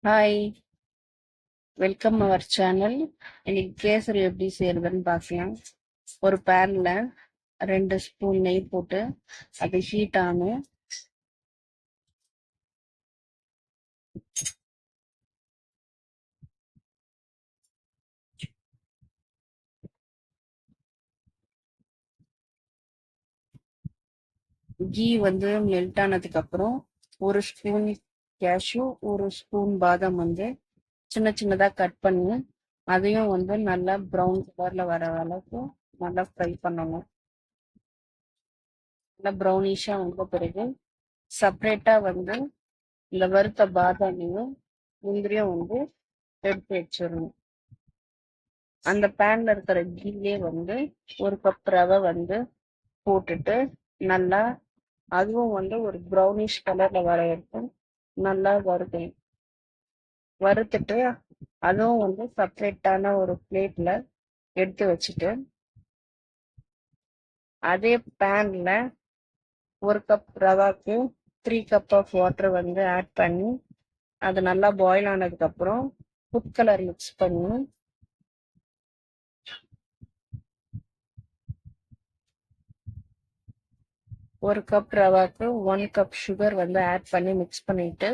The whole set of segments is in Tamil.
Hi, welcome our channel. இன்னைக்கு கேசரி எப்படி செய்யறதுன்னு பார்க்கலாம். ஒரு பேன்ல 2 ஸ்பூன் நெய் போட்டு அது ஹீட் ஆகணும். கீ வந்து மெல்ட் ஆனதுக்கு அப்புறம் 1 ஸ்பூன் கேஷ்யூ, 1 ஸ்பூன் பாதாம் வந்து சின்ன சின்னதா கட் பண்ணி அதையும் வந்து நல்லா ப்ரௌன் கலர்ல வர அளவுக்கு நல்லா ஃப்ரை பண்ணணும். நல்லா ப்ரௌனிஷா வந்த பிறகு செப்பரேட்டா வந்து இந்த வறுத்த பாதாமையும் முந்திரியும் வந்து எடுத்து வச்சிடணும். அந்த பேன்ல இருக்கிற கீலே வந்து 1 கப் ரவை வந்து போட்டுட்டு நல்லா அதுவும் வந்து ஒரு ப்ரௌனிஷ் கலர்ல வர வரைக்கும் நல்லா வறுக்கணும். வறுத்துட்டு அதுவும் வந்து செப்பரேட்டான ஒரு பிளேட்ல எடுத்து வச்சுட்டு அதே பேன்ல 1 கப் ரவாக்கு 3 கப் ஆஃப் வாட்டர் வந்து ஆட் பண்ணி அது நல்லா பாயில் ஆனதுக்கு அப்புறம் ஃபுட் கலர் மிக்ஸ் பண்ணி 1 கப் ரவாக்கு 1 கப் சுகர் வந்து ஆட் பண்ணி மிக்ஸ் பண்ணிட்டு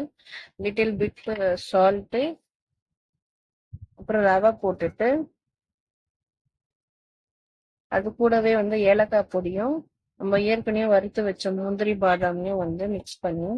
லிட்டில் பிட் சால்ட்டு அப்புறம் ரவை போட்டுட்டு அது கூடவே வந்து ஏலக்காய் பொடியும் நம்ம ஏற்கனவே வறுத்து வச்ச முந்திரி பாதாமையும் வந்து மிக்ஸ் பண்ணி